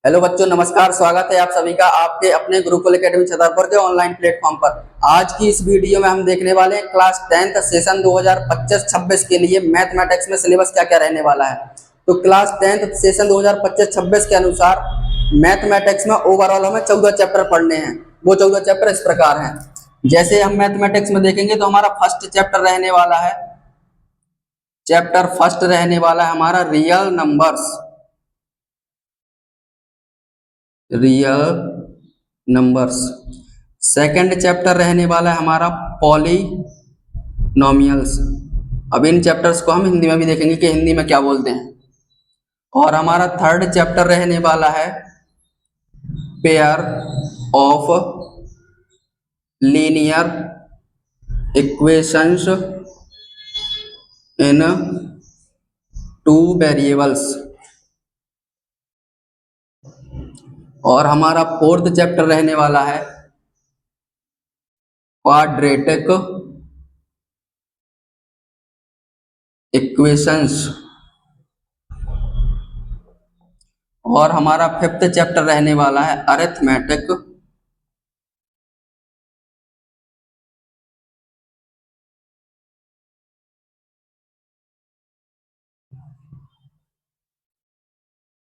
Hello बच्चों, नमस्कार। स्वागत है आप सभी का आपके अपने गुरुकुल एकेडमी छतरपुर के ऑनलाइन प्लेटफॉर्म पर। आज की इस वीडियो में हम देखने वाले हैं क्लास 10th सेशन 2025-26 के लिए मैथमेटिक्स में सिलेबस क्या क्या रहने वाला है। तो क्लास 10th सेशन 2025-26 के अनुसार मैथमेटिक्स में ओवरऑल हमें 14 चैप्टर पढ़ने हैं। वो 14 चैप्टर इस प्रकार हैं। जैसे हम मैथमेटिक्स में देखेंगे तो हमारा फर्स्ट चैप्टर रहने वाला है, चैप्टर फर्स्ट रहने वाला है हमारा real numbers, real numbers. Second chapter रहने वाला है हमारा पॉलिनोमियल्स। अब इन चैप्टर्स को हम हिंदी में भी देखेंगे कि हिंदी में क्या बोलते हैं। और हमारा थर्ड चैप्टर रहने वाला है pair of linear equations in two variables. और हमारा फोर्थ चैप्टर रहने वाला है क्वाड्रेटिक इक्वेशंस। और हमारा फिफ्थ चैप्टर रहने वाला है अरिथमेटिक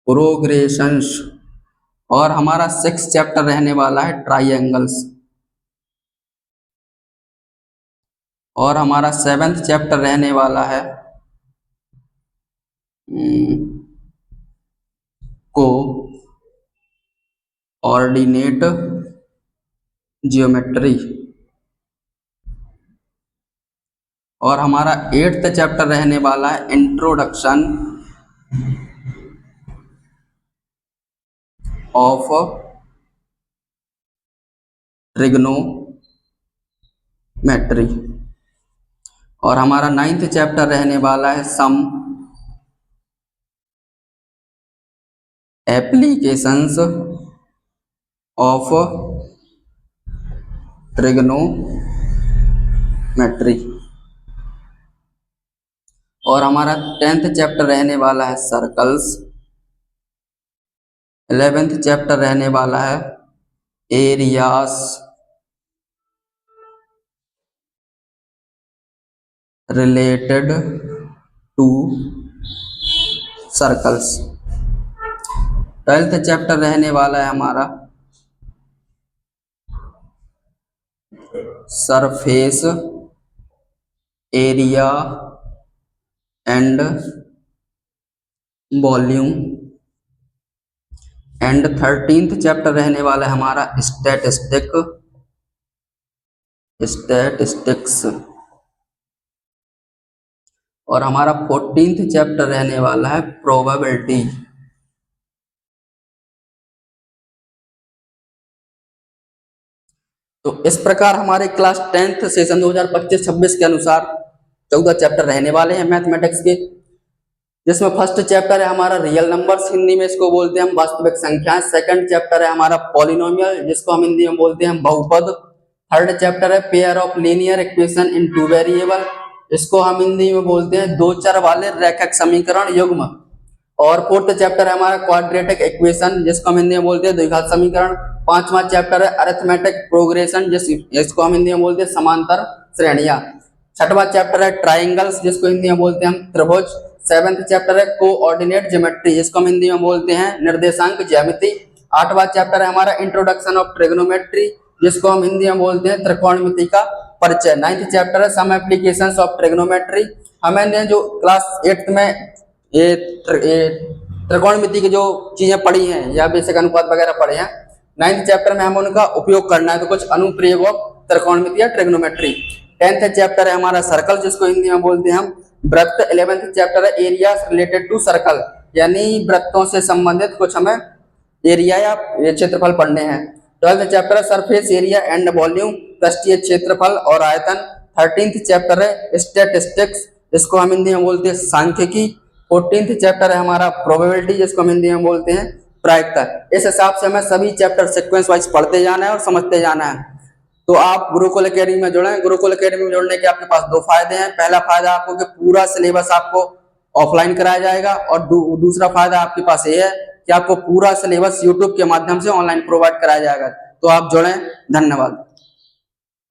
प्रोग्रेशंस। और हमारा सिक्स्थ चैप्टर रहने वाला है ट्राइएंगल्स। और हमारा सेवेंथ चैप्टर रहने वाला है को ऑर्डिनेट जियोमेट्री। और हमारा एट्थ चैप्टर रहने वाला है इंट्रोडक्शन ऑफ ट्रिग्नोमेट्री। और हमारा नाइन्थ चैप्टर रहने वाला है सम एप्लीकेशंस ऑफ ट्रिग्नोमेट्री। और हमारा टेंथ चैप्टर रहने वाला है सर्कल्स। 11th चैप्टर रहने वाला है areas related to circles. 12th chapter रहने वाला है हमारा surface area and volume. And 13th chapter रहने वाला है हमारा स्टैटिस्टिक्स। और हमारा 14th चैप्टर रहने वाला है प्रोबेबिलिटी। तो इस प्रकार हमारे क्लास 10th सेशन 2025-26 के अनुसार 14 चैप्टर रहने वाले हैं मैथमेटिक्स के, जिसमें फर्स्ट चैप्टर है हमारा रियल नंबर्स, हिंदी में इसको बोलते हैं हम वास्तविक संख्याएं। सेकंड चैप्टर है हमारा पॉलिनोमियल, जिसको हम हिंदी में बोलते हैं हम बहुपद। थर्ड चैप्टर है pair of linear equation in two variable, इसको हम हिंदी में बोलते हैं दो चर वाले रैखिक समीकरण युग्म। और फोर्थ चैप्टर है हमारा क्वाड्रेटिक इक्वेशन, जिसको हम हिंदी में बोलते हैं द्विघात समीकरण। पांचवा चैप्टर है अरिथमेटिक प्रोग्रेशन, जिसको हम हिंदी में बोलते हैं समांतर श्रेणियां। छठवां चैप्टर है ट्राइंगल्स, जिसको हिंदी में बोलते हैं हम त्रिभुज। सेवेंथ चैप्टर है कोऑर्डिनेट ज्योमेट्री, जिसको हम हिंदी में बोलते हैं निर्देशांक ज्यामिति। आठवां चैप्टर है हमारा इंट्रोडक्शन ऑफ ट्रिग्नोमेट्री, जिसको हम हिंदी में बोलते हैं त्रिकोणमिति का परिचय। नाइन्थ चैप्टर है सम एप्लीकेशंस ऑफ ट्रिग्नोमेट्री। हमने जो क्लास 8th में ये त्रिकोणमिति की जो चीजें पढ़ी हैं या बेसिक अनुपात वगैरह पढ़े हैं, 9th चैप्टर में हम उनका उपयोग करना है। तो कुछ अनुप्रयोग ऑफ त्रिकोणमिति या ट्रिग्नोमेट्री। 10th चैप्टर है हमारा सर्कल, जिसको हिंदी में बोलते हैं हम वृत्त। 11th चैप्टर है एरिया रिलेटेड टू सर्कल, यानी वृत्तों से संबंधित कुछ हमें एरिया या क्षेत्रफल पढ़ने हैं। 12th चैप्टर है सरफेस एरिया एंड वॉल्यूम, पृष्ठीय क्षेत्रफल और आयतन। 13th चैप्टर है स्टैटिस्टिक्स, जिसको हम हिंदी में बोलते हैं सांख्यिकी। 14th चैप्टर है हमारा प्रोबेबिलिटी, जिसको हम हिंदी में बोलते हैं प्रायिकता। इस हिसाब से हमें सभी चैप्टर सीक्वेंस वाइज पढ़ते जाना है और समझते जाना है। तो आप गुरुकुल एकेडमी में जुड़ें। गुरुकुल एकेडमी में जुड़ने के आपके पास दो फायदे हैं। पहला फायदा आपको कि पूरा सिलेबस आपको ऑफलाइन कराया जाएगा, और दूसरा फायदा आपके पास ये है कि कि आपको पूरा सिलेबस यूट्यूब के माध्यम से ऑनलाइन प्रोवाइड कराया जाएगा। तो आप जुड़ें। धन्यवाद।